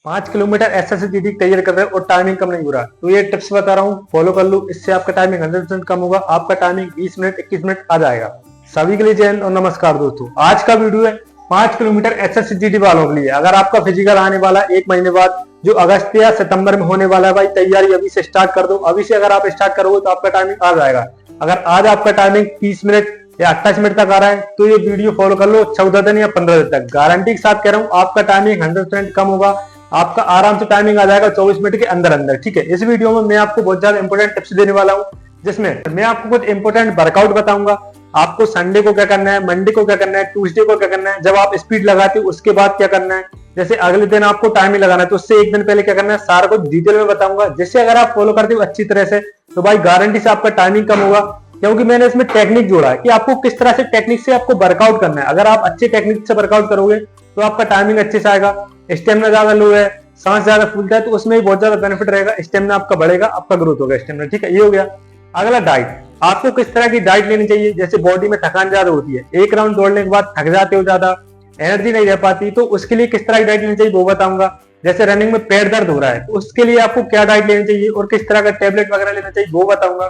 5 kilometre एसएससीजीडी clear कर रहे हो और टाइमिंग कम नहीं हो रहा, तो ये टिप्स बता रहा हूँ, फॉलो कर लो। इससे आपका टाइमिंग 100% कम होगा, आपका टाइमिंग 20 मिनट 21 मिनट आ जाएगा। सभी के लिए जय हिंद और नमस्कार दोस्तों। आज का वीडियो है 5 किलोमीटर एसएससीजीडी वालों के लिए। अगर आपका फिजिकल आने वाला 1 महीने बाद, जो अगस्त या सितंबर में होने वाला है, भाई तैयारी अभी से स्टार्ट कर दो। अभी से अगर आप स्टार्ट करोगे तो आपका टाइमिंग आ जाएगा। अगर आज आपका टाइमिंग 30 मिनट या 28 मिनट तक आ रहा है तो ये वीडियो फॉलो कर लो 14 दिन या 15 दिन तक। गारंटी के साथ कह रहा हूँ, आपका टाइमिंग 100% कम होगा, आपका आराम से टाइमिंग आ जाएगा 24 मिनट के अंदर अंदर। ठीक है, इस वीडियो में मैं आपको बहुत ज्यादा इंपोर्टेंट टिप्स देने वाला हूँ, जिसमें मैं आपको कुछ इंपोर्टेंट वर्कआउट बताऊंगा। आपको संडे को क्या करना है, मंडे को क्या करना है, ट्यूसडे को क्या करना है, जब आप स्पीड लगाते हो उसके बाद क्या करना है, जैसे अगले दिन आपको टाइमिंग लगाना है तो उससे एक दिन पहले क्या करना है, सारा कुछ डिटेल में बताऊंगा। जिससे अगर आप फॉलो करते हो अच्छी तरह से तो भाई गारंटी से आपका टाइमिंग कम होगा, क्योंकि मैंने इसमें टेक्निक जोड़ा है कि आपको किस तरह से टेक्निक से आपको वर्कआउट करना है। अगर आप अच्छे टेक्निक से वर्कआउट करोगे तो आपका टाइमिंग अच्छे से आएगा। स्टेमिना ज्यादा लो है, सांस ज्यादा फूलता है, तो उसमें भी बहुत ज्यादा बेनिफिट रहेगा। स्टेमिना आपका बढ़ेगा, आपका ग्रोथ होगा स्टेमिना। ठीक है, ये हो गया। अगला डाइट, आपको किस तरह की डाइट लेनी चाहिए। जैसे बॉडी में थकान ज्यादा होती है, एक राउंड दौड़ने के बाद थक जाते हो, ज्यादा एनर्जी नहीं रह पाती, तो उसके लिए किस तरह की डाइट लेनी चाहिए वो बताऊंगा। जैसे रनिंग में पेट दर्द हो रहा है तो उसके लिए आपको क्या डाइट लेनी चाहिए और किस तरह का टेबलेट वगैरह लेना चाहिए वो बताऊंगा।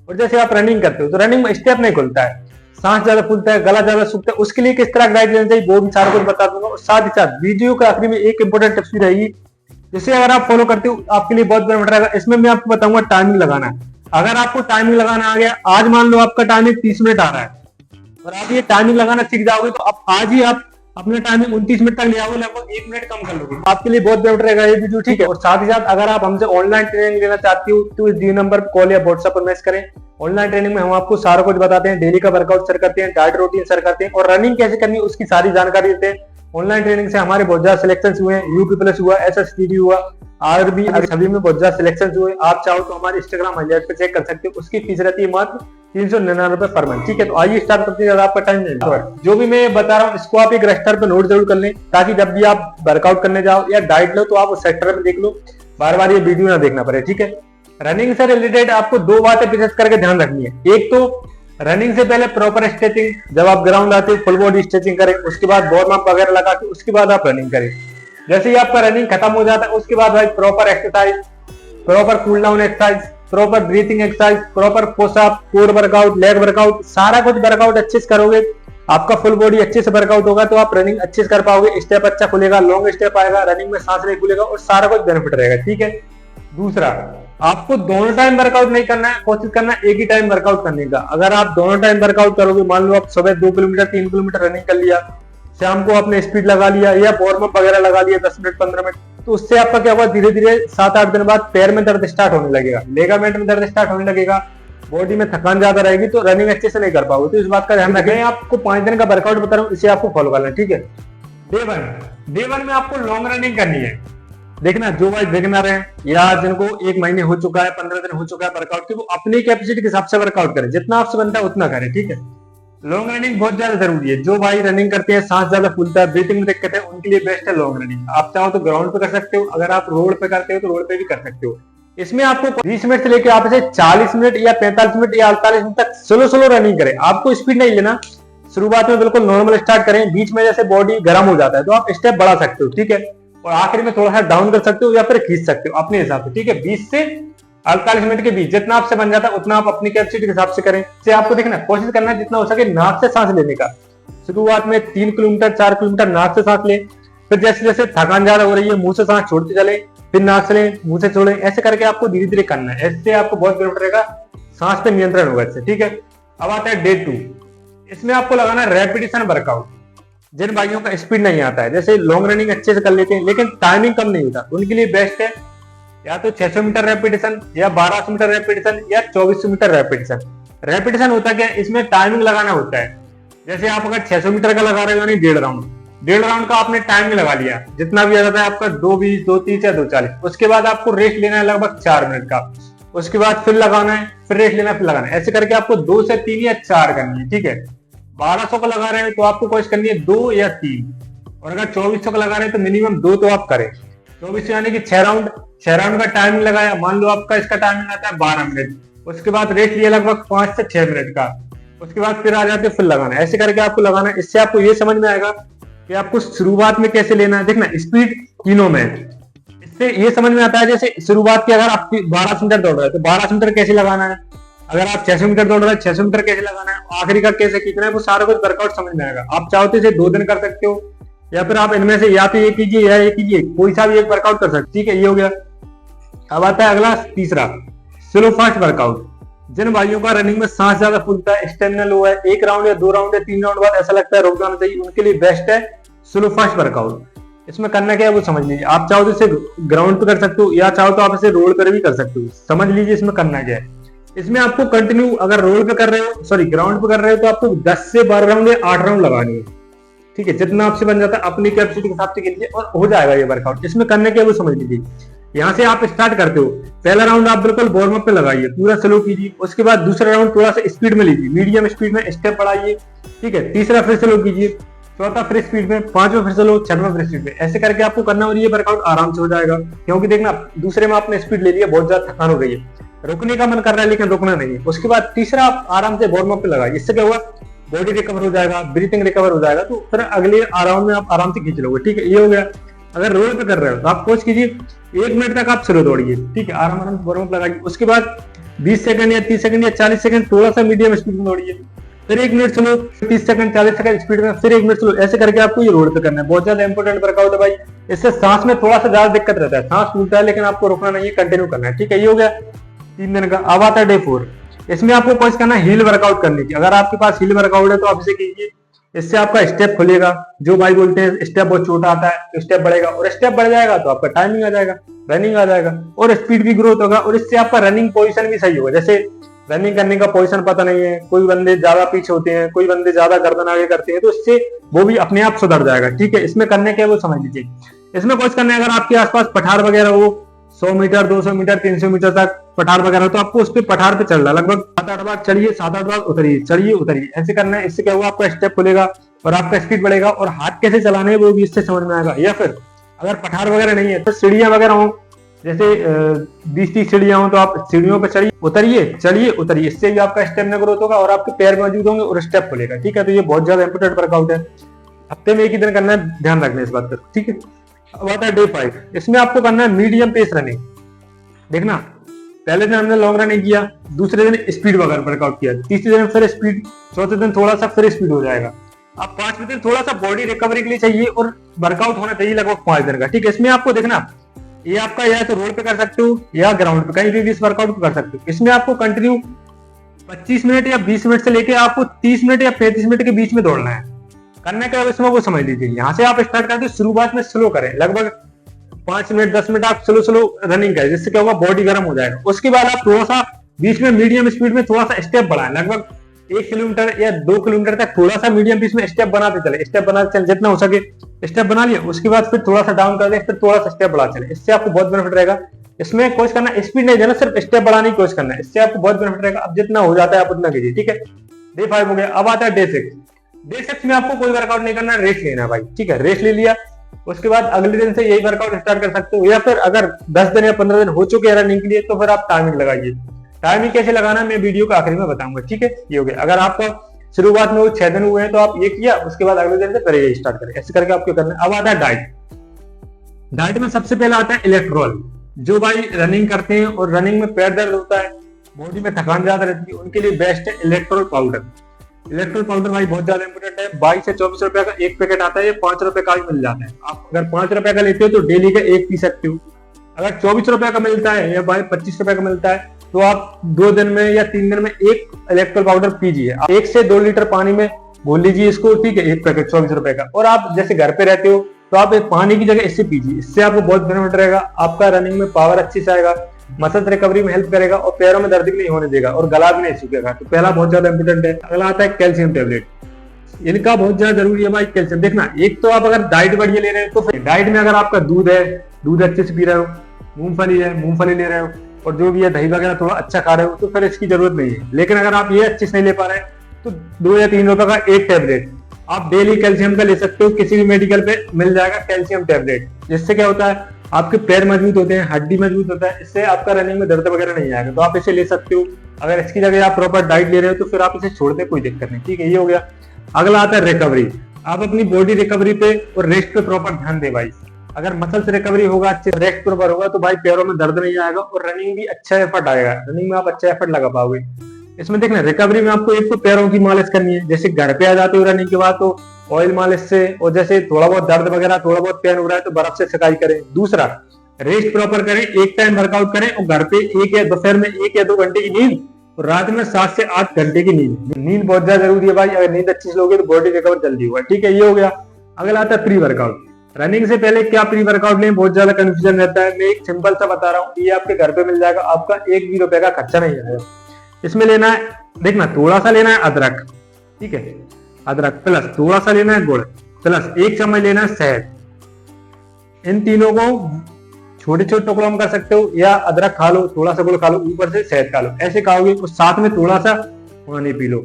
और जैसे आप रनिंग करते हो तो रनिंग में स्टेप नहीं खुलता है, सांस ज्यादा फूलता है, गला ज्यादा सूखता है, उसके लिए किस तरह का डाइट लेना चाहिए वो भी सारा कुछ बता दूंगा। और साथ ही साथ वीडियो के आखिरी में एक इंपोर्टेंट टिप्स भी रहेगी, जिसे अगर आप फॉलो करते हो आपके लिए बहुत बेनिफिट रहेगा। इसमें मैं आपको बताऊंगा टाइमिंग लगाना। अगर आपको टाइमिंग लगाना आ गया, आज मान लो आपका टाइमिंग 30 मिनट आ रहा है और आप ये टाइमिंग लगाना सीख जाओगे तो आप आज ही आप अपना टाइमिंग 29 मिनट तक ले आओगे, लगभग 1 मिनट कम कर लोगे। आपके लिए बहुत बेटर रहेगा ये वीडियो। ठीक है, और साथ ही साथ अगर आप हमसे ऑनलाइन ट्रेनिंग लेना चाहती हो तो इस दी नंबर पर कॉल या व्हाट्सएप पर मैसेज करें। ऑनलाइन ट्रेनिंग में हम आपको सारा कुछ बताते हैं, डेली का वर्कआउट शेयर करते हैं, डाइट रूटीन शेयर करते हैं और रनिंग कैसे करनी है उसकी सारी जानकारी देते हैं। ऑनलाइन ट्रेनिंग से हमारे बहुत ज्यादा सिलेक्शन हुए हैं, यूपी प्लस हुआ, एसएससीडी हुआ, आरबी, सभी में बहुत ज्यादा सिलेक्शन हुए। आप चाहो तो हमारे इंस्टाग्राम हाईलाइट पे चेक कर सकते हो, उसकी फीस रहती है मात्र 399 पर मंथ। ठीक है, तो आइए स्टार्ट करते हैं, आपका टाइम नहीं। जो भी मैं बता रहा हूँ इसको आप एक रजिस्टर पे नोट जरूर कर लें, ताकि जब भी आप वर्कआउट करने जाओ या डाइट लो तो आप उस सेक्टर में देख लो, बार बार ये वीडियो ना देखना पड़े। ठीक है, रनिंग से रिलेटेड आपको 2 बातें विशेष करके ध्यान रखनी है। एक तो रनिंग से पहले प्रॉपर स्ट्रेचिंग, जब आप ग्राउंड आते हो फुल बॉडी स्ट्रेचिंग करें, उसके बाद वार्म अप वगैरह लगा के उसके बाद आप रनिंग करें। जैसे ही आपका रनिंग खत्म हो जाता है उसके बाद भाई proper exercise, proper cool down exercise, proper breathing exercise, proper pushup, core workout, leg workout, सारा कुछ वर्कआउट अच्छे से करोगे, आपका फुल बॉडी अच्छे से वर्कआउट होगा तो आप रनिंग अच्छे से कर पाओगे। स्टेप अच्छा खुलेगा, लॉन्ग स्टेप आएगा, रनिंग में सांस नहीं खुलेगा और सारा कुछ बेनिफिट रहेगा। ठीक है, दूसरा, आपको दोनों टाइम वर्कआउट नहीं करना है, कोशिश करना है एक ही टाइम वर्कआउट करने का। अगर आप दोनों टाइम वर्कआउट करोगे, मान लो आप सुबह 2 किलोमीटर 3 किलोमीटर रनिंग कर लिया, शाम को आपने स्पीड लगा लिया या वार्म अप वगैरह लगा लिया 10 मिनट 15 मिनट, तो उससे आपका क्या होगा, धीरे धीरे 7-8 दिन बाद पैर में दर्द स्टार्ट होने लगेगा, लेगामेंट में दर्द स्टार्ट होने लगेगा, बॉडी में थकान ज्यादा रहेगी, तो रनिंग अच्छे से नहीं कर पाओगे। तो इस बात का ध्यान रखें। आपको 5 दिन का वर्कआउट बता रहा हूँ, इसे आपको फॉलो करना है। ठीक है, डे वन में आपको लॉन्ग रनिंग करनी है। देखना, जो भाई बिगिनर है या जिनको 1 महीने हो चुका है, 15 दिन हो चुका है वर्कआउट की, वो अपनी कैपेसिटी के हिसाब से वर्कआउट करें, जितना आपसे बनता है उतना करें। ठीक है, लॉन्ग रनिंग बहुत ज्यादा जरूरी है। जो भाई रनिंग करते हैं, सांस ज्यादा फूलता है, ब्रीथिंग में दिक्कत है, उनके लिए बेस्ट है लॉन्ग रनिंग। आप चाहो तो ग्राउंड पे कर सकते हो, अगर आप रोड पे करते हो तो रोड पे भी कर सकते हो। इसमें आपको 20 मिनट से लेकर आप इसे 40 मिनट या 45 मिनट या 48 मिनट तक स्लो स्लो रनिंग करें। आपको स्पीड नहीं लेना, शुरुआत में बिल्कुल नॉर्मल स्टार्ट करें, बीच में जैसे बॉडी गर्म हो जाता है तो आप स्टेप बढ़ा सकते हो। ठीक है, और आखिर में थोड़ा सा डाउन कर सकते हो या फिर खींच सकते हो अपने हिसाब से। ठीक है, 20 से 48 मिनट के बीच जितना आपसे बन जाता है उतना आप अपनी कैपेसिटी के हिसाब से करें। से आपको देखना, कोशिश करना है जितना हो सके नाक से सांस लेने का। शुरुआत में 3 किलोमीटर 4 किलोमीटर नाक से सांस ले, फिर जैसे जैसे थकान ज्यादा हो रही है मुंह से सांस छोड़ते चले, फिर नाक से लें, मुंह से छोड़ें, ऐसे करके आपको धीरे धीरे करना है। इससे आपको बहुत बेनिफिट रहेगा, सांस पे नियंत्रण होगा इससे। ठीक है, अब आता है डे 2। इसमें आपको लगाना है रेपिटेशन वर्कआउट। जिन भाइयों का स्पीड नहीं आता है, जैसे लॉन्ग रनिंग अच्छे से कर लेते हैं लेकिन टाइमिंग कम नहीं होता, उनके लिए बेस्ट है या तो 600 मीटर रेपिटेशन या 1200 मीटर रेपिटेशन या 2400 मीटर रेपिटेशन। रेपिटेशन होता क्या है, इसमें टाइमिंग लगाना होता है। जैसे आप अगर 600 मीटर का लगा रहे हो यानी 1.5 राउंड का आपने टाइमिंग लगा लिया, जितना भी आ जाता है आपका 2:20, 2:30 या 2:40। उसके बाद आपको रेस्ट लेना है लगभग 4 मिनट का, उसके बाद फिर लगाना है, फिर रेस्ट लेना, फिर लगाना है। ऐसे करके आपको 2 से 3 या 4 करनी है। ठीक है, 1200 का लगा रहे हैं तो आपको कोशिश करनी है 2 या 3, और अगर 2400 का लगा रहे हैं तो मिनिमम 2 तो आप करें। 2400 यानी कि 6 राउंड का टाइमिंग लगाया, मान लो आपका इसका टाइमिंग आता है 12 मिनट, उसके बाद रेस्ट लिया लगभग 5 से 6 मिनट का, उसके बाद फिर आ जाते फिर लगाना। ऐसे करके आपको लगाना है। इससे आपको ये समझ में आएगा कि आपको शुरुआत में कैसे लेना है। देखना, स्पीड तीनों में इससे ये समझ में आता है, जैसे शुरुआत की अगर आप 1200 मीटर दौड़ रहे हैं तो 1200 मीटर कैसे लगाना है, अगर आप 600 मीटर दौड़ रहे हैं 600 मीटर कैसे लगाना है, आखिरी का कैसे खींचना है, वो सारा कुछ वर्कआउट समझ में आएगा। आप चाहो तो इसे 2 दिन कर सकते हो, या फिर आप इनमें से या तो ये कीजिए या ये कीजिए, कोई सा भी एक वर्कआउट कर सकते। ठीक है, ये हो गया। अब आता है अगला तीसरा, स्लो फास्ट वर्कआउट। जिन भाइयों का रनिंग में सांस ज्यादा फूलता है, स्टेमिना लो है, 1 राउंड या 2 राउंड या 3 राउंड बाद ऐसा लगता है रुक जाना चाहिए, उनके लिए बेस्ट है स्लो फास्ट वर्कआउट। इसमें करना क्या है वो समझ लीजिए। आप चाहो तो इसे ग्राउंड पे कर सकते हो, या चाहो तो आप इसे रोड पर भी कर सकते हो। समझ लीजिए इसमें करना क्या है। इसमें आपको कंटिन्यू, अगर रोड पे कर रहे हो, सॉरी ग्राउंड पे कर रहे हो, तो आपको 10 से 12 राउंड या 8 राउंड लगानी है। ठीक है, जितना आपसे बन जाता है अपनी कैपेसिटी के हिसाब से कीजिए और हो जाएगा ये वर्कआउट। इसमें करने के वो समझ लीजिए। यहाँ से आप स्टार्ट करते हो, पहला राउंड आप बिल्कुल वार्म अप पे लगाइए, पूरा स्लो कीजिए। उसके बाद दूसरा राउंड थोड़ा सा स्पीड में लीजिए, मीडियम स्पीड में स्टेप बढ़ाइए। ठीक है, तीसरा फिर स्लो कीजिए, चौथा फिर स्पीड में, पांचवा फिर स्लो, छठवां फिर स्पीड में। ऐसे करके आपको करना और ये वर्कआउट आराम से हो जाएगा। क्योंकि देखना, दूसरे में आपने स्पीड ले लिया, बहुत ज्यादा थकान हो गई है, रुकने का मन कर रहा है लेकिन रुकना नहीं है। उसके बाद तीसरा आप आराम से वार्म अप पे लगाइए। इससे क्या होगा, बॉडी रिकवर हो जाएगा, ब्रीथिंग रिकवर हो जाएगा, तो फिर अगले राउंड में आप आराम से खींच लोगे। ठीक है, ये हो गया। अगर रोड पे कर रहे हो तो आप कोशिश कीजिए 1 मिनट तक आप स्लो दौड़िए। ठीक है, आराम आराम से वार्म अप लगाइए। उसके बाद 20 सेकंड या 30 सेकंड या 40 सेकंड थोड़ा सा मीडियम स्पीड में दौड़िए, फिर 1 minute slow, 30 second 40 second speed में, फिर 1 मिनट स्लो। ऐसे करके आपको ये रोड पे करना है। बहुत ज्यादा इंपॉर्टेंट वर्कआउट है भाई। इससे सांस में थोड़ा सा ज्यादा दिक्कत रहता है, सांस फूलता है, लेकिन आपको रुकना नहीं है, कंटिन्यू करना है। ठीक है, ये हो गया 3 दिन का। अब आता है डे 4। इसमें आपको कोशिश करना है हील वर्कआउट करने की। अगर आपके पास हील वर्कआउट है तो आप इसे कीजिए। इससे आपका स्टेप खुलेगा। जो भाई बोलते हैं स्टेप बहुत छोटा आता है, तो स्टेप बढ़ेगा, और स्टेप बढ़ जाएगा तो आपका टाइमिंग आ जाएगा, रनिंग आ जाएगा, और स्पीड भी ग्रोथ होगा। और इससे आपका रनिंग पोजीशन भी सही होगा। जैसे रनिंग करने का पोजीशन पता नहीं है, कोई बंदे ज्यादा पीछे होते हैं, कोई बंदे ज्यादा गर्दन आगे करते हैं, तो इससे वो भी अपने आप सुधर जाएगा। ठीक है, इसमें करने के वो समझ लीजिए। इसमें कोशिश करना है, अगर आपके आसपास पठार वगैरह हो, 100 मीटर 200 मीटर 300 मीटर तक पठार वगैरह, तो आपको उस पे पठार पे चलना, लगभग 7-8 बार चढ़िए, 7-8 बार उतरिए, चढ़िए उतरिए, ऐसे करना है। इससे क्या होगा, आपका स्टेप खुलेगा और आपका स्पीड बढ़ेगा, और हाथ कैसे चलाने हैं वो भी इससे समझ में आएगा। या फिर अगर पठार वगैरह नहीं है तो सीढ़ियां वगैरह हो, जैसे 20-30 सीढ़ियां हो, तो आप सीढ़ियों पर चढ़िए उतरिए, चढ़िए उतरिए। इससे भी आपका स्टेमिना ग्रोथ होगा और आपके पैर मौजूद होंगे और स्टेप खुलेगा। ठीक है, तो ये बहुत ज्यादा इंपोर्टेंट वर्कआउट है। हफ्ते में 1 ही दिन करना है, ध्यान रखना इस बात पर। ठीक है, अब आता है डे 5। इसमें आपको करना है मीडियम पेस रनिंग। देखना, पहले दिन हमने लॉन्ग रनिंग किया, दूसरे दिन स्पीड वगैरह वर्कआउट किया, तीसरे दिन फिर स्पीड, चौथे दिन थोड़ा सा फिर स्पीड हो जाएगा। अब 5वें दिन थोड़ा सा बॉडी रिकवरी के लिए चाहिए और वर्कआउट होना चाहिए लगभग 5 दिन का। ठीक है, इसमें आपको देखना, ये आपका या तो रोड पे कर सकते हो या ग्राउंड पे, कहीं भी इस वर्कआउट कर सकते हो। इसमें आपको कंटिन्यू 25 मिनट या 20 मिनट से लेके आपको 30 मिनट या 35 मिनट के बीच में दौड़ना है। करने का इसमें वो समझ लीजिए। यहाँ से आप स्टार्ट करते शुरुआत में स्लो करें, लगभग 5 मिनट 10 मिनट आप स्लो स्लो रनिंग करें, जिससे क्या होगा, बॉडी गर्म हो जाएगा। उसके बाद आप थोड़ा सा बीच में मीडियम स्पीड में थोड़ा सा स्टेप बढ़ाएं, लगभग 1 किलोमीटर या 2 किलोमीटर तक थोड़ा सा मीडियम पीस में स्टेप बनाते चले, स्टेप बनाते चले, जितना हो सके स्टेप बना लिया। उसके बाद फिर थोड़ा सा डाउन कर दे, फिर थोड़ा सा स्टेप बढ़ा चले। इससे आपको बहुत बेनिफिट रहेगा। इसमें कोशिश करना स्पीड नहीं देना, सिर्फ स्टेप बढ़ाने की कोशिश करना है, इससे आपको बहुत बेनिफिट रहेगा। अब जितना हो जाता है आप उतना कीजिए। ठीक है, डे 5 हो गया। अब आता है डे 6। डे 6 में आपको कोई वर्कआउट नहीं करना, रेस्ट लेना भाई। ठीक है, रेस्ट ले लिया, उसके बाद अगले दिन से यही वर्कआउट स्टार्ट कर सकते हो, या फिर अगर 10 दिन या 15 दिन हो चुके हैं रनिंग के लिए तो फिर आप टाइमिंग लगाइए। टाइमिंग कैसे लगाना मैं वीडियो के आखिरी में बताऊंगा। ठीक है, ये हो गया। अगर आपका शुरुआत में वो 6 दिन हुए हैं तो आप ये किया, उसके बाद अगले दिन से फिर ये स्टार्ट करें, ऐसे करके आपको करना है। अब आता है डाइट। डाइट में सबसे पहला आता है इलेक्ट्रोल। जो भाई रनिंग करते हैं और रनिंग में पैर दर्द होता है, बॉडी में थकान ज्यादा रहती है, उनके लिए बेस्ट है इलेक्ट्रोल पाउडर। इलेक्ट्रोल पाउडर भाई बहुत ज्यादा इंपोर्टेंट है। 22 से 24 रुपए का एक पैकेट आता है, ये 5 रुपए का भी मिल जाता है। आप अगर 5 रुपए का लेते हो तो डेली का 1 पी सकते हो। अगर 24 रुपए का मिलता है या भाई 25 रुपए का मिलता है तो आप 2 दिन में या 3 दिन में 1 इलेक्ट्रोल पाउडर पीजिए। 1 से 2 लीटर पानी में घोल लीजिए इसको। ठीक है, 1 पैकेट 24 रुपए का। और आप जैसे घर पे रहते हो तो आप एक पानी की जगह इससे पीजिए, इससे आपको बहुत बेनिफिट रहेगा। आपका रनिंग में पावर अच्छी से आएगा, मसल रिकवरी में हेल्प करेगा और पैरों में दर्द भी नहीं होने देगा और गला भी नहीं सूखेगा। तो पहला बहुत ज्यादा इंपोर्टेंट है। अगला आता है कैल्शियम टेबलेट। इनका बहुत ज्यादा जरूरी है भाई कैल्शियम। देखना, एक तो आप अगर डाइट बढ़िया ले रहे हो तो फिर डाइट में अगर आपका दूध है, दूध अच्छे से पी रहे हो, मूंगफली है, मूंगफली ले रहे हो, और जो भी है दही वगैरह थोड़ा अच्छा खा रहे हो, तो फिर इसकी जरूरत नहीं है। लेकिन अगर आप ये अच्छे से नहीं ले पा रहे हैं तो 2 या 3 रुपए का एक टेबलेट आप डेली कैल्शियम का ले सकते हो। किसी भी मेडिकल पे मिल जाएगा कैल्शियम टेबलेट। जिससे क्या होता है, आपके पैर मजबूत होते हैं, हड्डी मजबूत होता है, इससे आपका रनिंग में दर्द वगैरह नहीं आएगा। तो आप इसे ले सकते हो। अगर इसकी जगह आप प्रॉपर डाइट ले रहे हो तो फिर आप इसे छोड़ दे, कोई दिक्कत नहीं। ठीक है, ये हो गया। अगला आता है रिकवरी। आप अपनी बॉडी रिकवरी पे और रेस्ट पे प्रॉपर ध्यान दे भाई। अगर मसल्स रिकवरी होगा, अच्छे रेस्ट प्रॉपर होगा तो भाई पैरों में दर्द नहीं आएगा और रनिंग भी अच्छा एफर्ट आएगा, रनिंग में आप अच्छा एफर्ट लगा पाओगे। इसमें देखना रिकवरी में आपको एक तो पैरों की मालिश करनी है, जैसे घर पे आ जाते हो रनिंग के बाद तो ऑयल मालिश से, और जैसे थोड़ा बहुत दर्द वगैरह थोड़ा बहुत पेन हो रहा है तो बर्फ से सिकाई करें। दूसरा, रेस्ट प्रॉपर करें, एक टाइम वर्कआउट करें और घर पे एक या दोपहर में 1 या 2 घंटे की नींद और रात में 7 से 8 घंटे की नींद। नींद बहुत ज्यादा जरूरी है भाई, अगर नींद अच्छी से लोगे तो बॉडी रिकवर जल्दी होगा। ठीक है, ये हो गया। अगला आता है प्री वर्कआउट। रनिंग से पहले क्या प्री वर्कआउट लें, बहुत ज्यादा कंफ्यूजन रहता है। मैं एक सिंपल सा बता रहा हूँ, ये आपके घर पे मिल जाएगा, आपका 1 भी रुपए का खर्चा नहीं आएगा। इसमें लेना है, देखना थोड़ा सा लेना है अदरक, ठीक है, अदरक प्लस थोड़ा सा लेना है गुड़ प्लस 1 चम्मच लेना है शहद। इन तीनों को छोटे छोटे टुकड़ों में कर सकते हो, या अदरक खा लो, थोड़ा सा गुड़ खा लो, ऊपर से शहद खा लो, ऐसे खाओगे और साथ में थोड़ा सा पानी पी लो।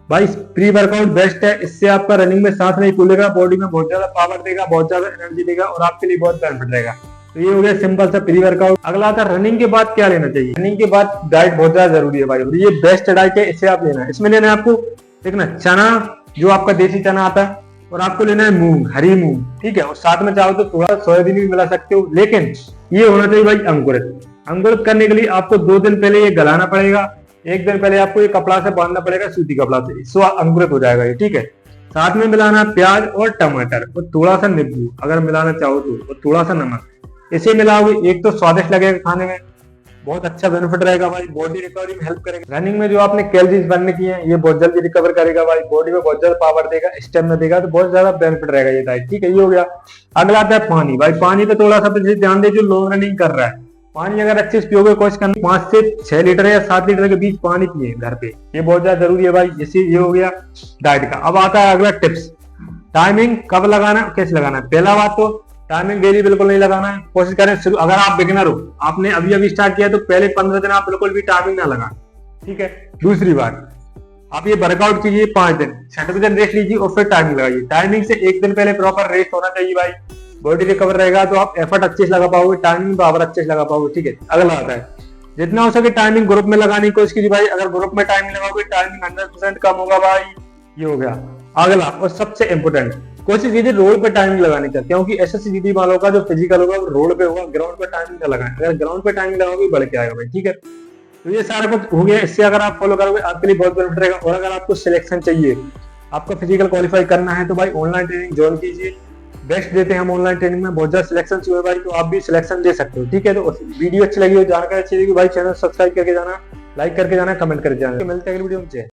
भाई प्री वर्कआउट बेस्ट है, इससे आपका रनिंग में सांस नहीं फूलेगा, बॉडी में बहुत ज्यादा पावर देगा, बहुत ज्यादा एनर्जी देगा और आपके लिए बहुत बेनिफिट रहेगा। तो ये हो गया सिंपल सा प्री वर्कआउट। अगला आता है रनिंग के बाद क्या लेना चाहिए। रनिंग के बाद डाइट बहुत ज्यादा जरूरी है भाई, और ये बेस्ट डाइट है, इसे आप लेना है। इसमें लेना है आपको, देखना चना, जो आपका देसी चना आता है, और आपको लेना है मूंग, हरी मूंग, ठीक है, और साथ में चाहो तो थोड़ा सोयाबीन भी मिला सकते हो, लेकिन ये होना चाहिए भाई अंकुरित। अंकुरित करने के लिए आपको 2 दिन पहले ये गलाना पड़ेगा, 1 दिन पहले आपको ये कपड़ा से बांधना पड़ेगा, सूती कपड़ा से, इससे अंकुरित हो जाएगा ये, ठीक है। साथ में मिलाना प्याज और टमाटर और थोड़ा सा नींबू अगर मिलाना चाहो तो, और थोड़ा सा नमक। इसे मिलाओगे, एक तो स्वादिष्ट लगेगा खाने में, बहुत अच्छा बेनिफिट रहेगा भाई, बॉडी रिकवरी में हेल्प करेगा। रनिंग में जो आपने कैलोरीज बर्न की है ये बहुत जल्दी रिकवर करेगा भाई, बॉडी में बहुत ज्यादा पावर देगा, स्टेमिना देगा, तो बहुत ज्यादा बेनिफिट रहेगा ये डाइट। ठीक है, ये हो गया। अगला आता है पानी। भाई पानी पे थोड़ा सा ध्यान दे, जो लॉन्ग रनिंग कर रहा है, पानी अगर अच्छे से पियोगे, कोशिश करना 5 से 6 लीटर या 7 लीटर के बीच पानी पिए घर पे, ये बहुत ज्यादा जरूरी है भाई। जैसे ये हो गया डाइट का। अब आता है अगला टिप्स, टाइमिंग कब लगाना है, कैसे लगाना है। पहला बात तो टाइमिंग डेली बिल्कुल नहीं लगाना है, कोशिश करें शुरू, अगर आप बिगिनर हो, आपने अभी स्टार्ट किया तो पहले 15 दिन आप बिल्कुल भी टाइमिंग ना लगाएं, ठीक है। दूसरी बात, आप ये वर्कआउट कीजिए 5 दिन, 6वें दिन रेस्ट लीजिए और फिर टाइमिंग लगाइए। टाइमिंग से 1 दिन पहले प्रॉपर रेस्ट होना चाहिए भाई, बॉडी रिकवर रहेगा तो आप एफर्ट अच्छे से लगा पाओगे, टाइमिंग बराबर अच्छे से लगा पाओगे, ठीक है। अगला आता है, जितना हो सके टाइमिंग ग्रुप में लगाने की कोशिश कीजिए भाई, अगर ग्रुप में टाइमिंग लगाओगे टाइमिंग 100% कम होगा भाई, ये हो गया। अगला और सबसे इंपोर्टेंट, कोशिश कीजिए रोड पे टाइमिंग लगाने का, क्योंकि SSC वालों का जो फिजिकल होगा वो रोड पे होगा, ग्राउंड पे टाइमिंग ना लगाएं। अगर ग्राउंड पे टाइमिंग लगाओगे बढ़ के आएगा भाई, ठीक है। तो ये सारा कुछ हो गया, इससे अगर आप फॉलो करोगे आपके लिए बहुत बेनिफिट रहेगा। और अगर आपको सिलेक्शन चाहिए, आपको फिजिकल क्वालिफाई करना है तो भाई ऑनलाइन ट्रेनिंग ज्वाइन कीजिए, बेस्ट देते हैं हम ऑनलाइन ट्रेनिंग में, बहुत ज्यादा सिलेक्शन हुए भाई, तो आप भी सिलेक्शन दे सकते हो, ठीक है। तो वीडियो अच्छी लगी हो, जानकारी अच्छी लगी भाई, चैनल सब्सक्राइब करके जाना, लाइक करके जाना, कमेंट करके जाना। मिलते हैं अगली वीडियो में।